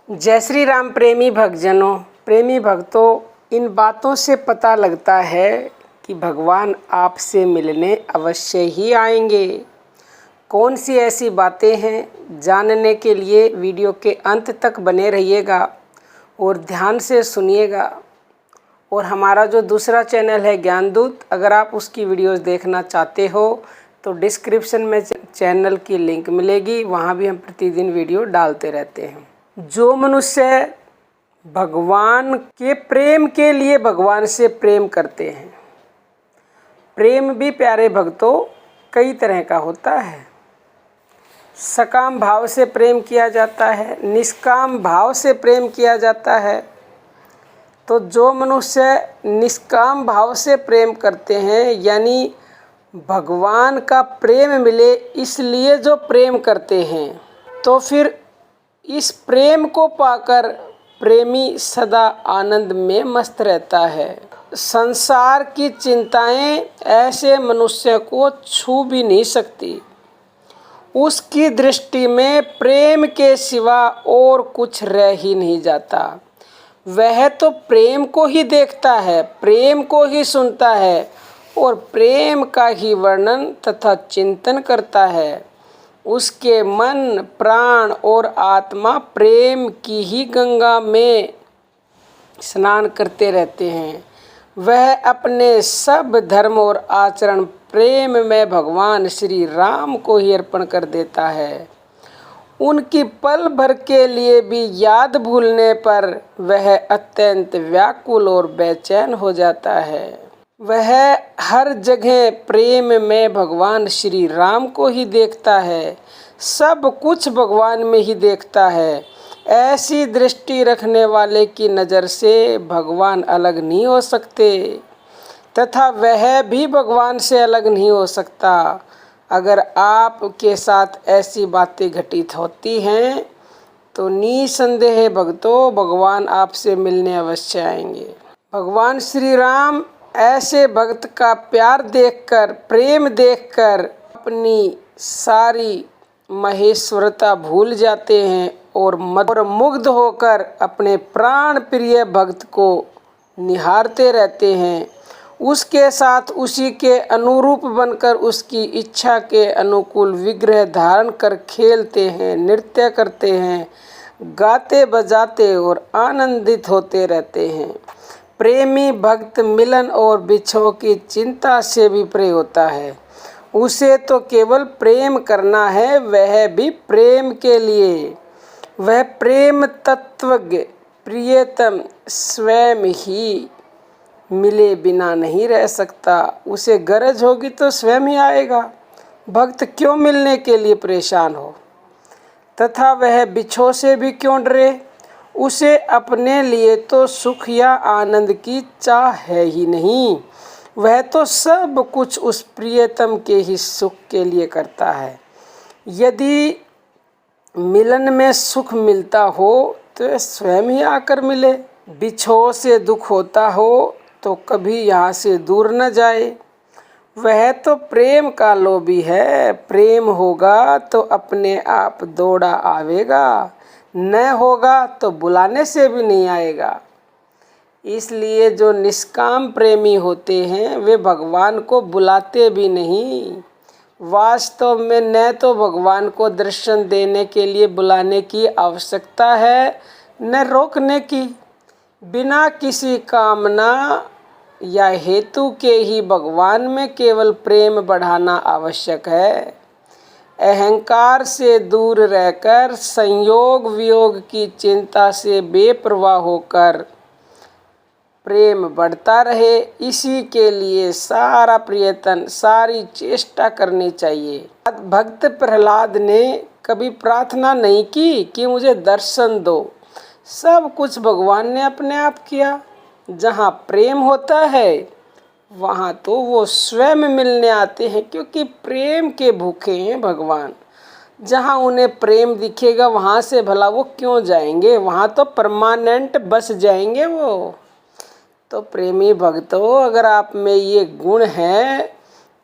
जय श्री राम प्रेमी भक्तजनों, प्रेमी भक्तों, इन बातों से पता लगता है कि भगवान आपसे मिलने अवश्य ही आएंगे। कौन सी ऐसी बातें हैं, जानने के लिए वीडियो के अंत तक बने रहिएगा और ध्यान से सुनिएगा। और हमारा जो दूसरा चैनल है ज्ञानदूत, अगर आप उसकी वीडियोस देखना चाहते हो तो डिस्क्रिप्शन में चैनल की लिंक मिलेगी, वहाँ भी हम प्रतिदिन वीडियो डालते रहते हैं। जो मनुष्य भगवान के प्रेम के लिए भगवान से प्रेम करते हैं, प्रेम भी प्यारे भक्तों कई तरह का होता है। सकाम भाव से प्रेम किया जाता है, निष्काम भाव से प्रेम किया जाता है। तो जो मनुष्य निष्काम भाव से प्रेम करते हैं, यानी भगवान का प्रेम मिले इसलिए जो प्रेम करते हैं, तो फिर इस प्रेम को पाकर प्रेमी सदा आनंद में मस्त रहता है। संसार की चिंताएं ऐसे मनुष्य को छू भी नहीं सकती। उसकी दृष्टि में प्रेम के सिवा और कुछ रह ही नहीं जाता। वह तो प्रेम को ही देखता है, प्रेम को ही सुनता है और प्रेम का ही वर्णन तथा चिंतन करता है। उसके मन, प्राण और आत्मा प्रेम की ही गंगा में स्नान करते रहते हैं। वह अपने सब धर्म और आचरण प्रेम में भगवान श्री राम को ही अर्पण कर देता है। उनकी पल भर के लिए भी याद भूलने पर वह अत्यंत व्याकुल और बेचैन हो जाता है। वह हर जगह प्रेम में भगवान श्री राम को ही देखता है, सब कुछ भगवान में ही देखता है। ऐसी दृष्टि रखने वाले की नज़र से भगवान अलग नहीं हो सकते तथा वह भी भगवान से अलग नहीं हो सकता। अगर आपके साथ ऐसी बातें घटित होती हैं तो निसंदेह भक्तों भगवान आपसे मिलने अवश्य आएंगे। भगवान श्री राम ऐसे भक्त का प्यार देखकर, प्रेम देखकर अपनी सारी महेश्वरता भूल जाते हैं और मुग्ध होकर अपने प्राण प्रिय भक्त को निहारते रहते हैं। उसके साथ उसी के अनुरूप बनकर उसकी इच्छा के अनुकूल विग्रह धारण कर खेलते हैं, नृत्य करते हैं, गाते बजाते और आनंदित होते रहते हैं। प्रेमी भक्त मिलन और बिछोह की चिंता से भी परे होता है। उसे तो केवल प्रेम करना है, वह भी प्रेम के लिए। वह प्रेम तत्वज्ञ प्रियतम स्वयं ही मिले बिना नहीं रह सकता। उसे गरज होगी तो स्वयं ही आएगा। भक्त क्यों मिलने के लिए परेशान हो तथा वह बिछोह से भी क्यों डरे। उसे अपने लिए तो सुख या आनंद की चाह है ही नहीं। वह तो सब कुछ उस प्रियतम के ही सुख के लिए करता है। यदि मिलन में सुख मिलता हो तो स्वयं ही आकर मिले। बिछोह से दुख होता हो तो कभी यहाँ से दूर न जाए। वह तो प्रेम का लोभी है। प्रेम होगा तो अपने आप दौड़ा आवेगा, न होगा तो बुलाने से भी नहीं आएगा। इसलिए जो निष्काम प्रेमी होते हैं वे भगवान को बुलाते भी नहीं। वास्तव में न तो भगवान को दर्शन देने के लिए बुलाने की आवश्यकता है, न रोकने की। बिना किसी कामना या हेतु के ही भगवान में केवल प्रेम बढ़ाना आवश्यक है। अहंकार से दूर रहकर संयोग वियोग की चिंता से बेपरवाह होकर प्रेम बढ़ता रहे, इसी के लिए सारा प्रयत्न, सारी चेष्टा करनी चाहिए। भक्त प्रहलाद ने कभी प्रार्थना नहीं की कि मुझे दर्शन दो। सब कुछ भगवान ने अपने आप किया। जहाँ प्रेम होता है वहाँ तो वो स्वयं मिलने आते हैं, क्योंकि प्रेम के भूखे हैं भगवान। जहाँ उन्हें प्रेम दिखेगा वहाँ से भला वो क्यों जाएंगे, वहाँ तो परमानेंट बस जाएंगे वो। तो प्रेमी भक्तों, अगर आप में ये गुण है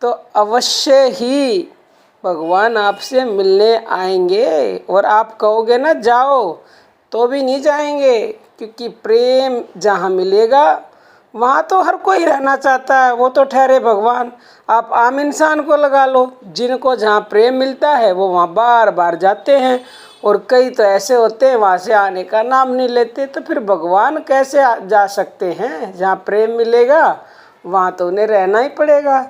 तो अवश्य ही भगवान आपसे मिलने आएंगे। और आप कहोगे ना जाओ, तो भी नहीं जाएंगे, क्योंकि प्रेम जहाँ मिलेगा वहाँ तो हर कोई रहना चाहता है, वो तो ठहरे भगवान। आप आम इंसान को लगा लो, जिनको जहाँ प्रेम मिलता है वो वहाँ बार बार जाते हैं, और कई तो ऐसे होते हैं वहाँ से आने का नाम नहीं लेते। तो फिर भगवान कैसे जा सकते हैं? जहाँ प्रेम मिलेगा वहाँ तो उन्हें रहना ही पड़ेगा।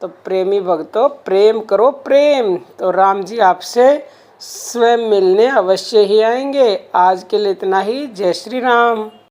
तो प्रेमी भक्तों, प्रेम करो प्रेम, तो राम जी आपसे स्वयं मिलने अवश्य ही आएंगे। आज के लिए इतना ही। जय श्री राम।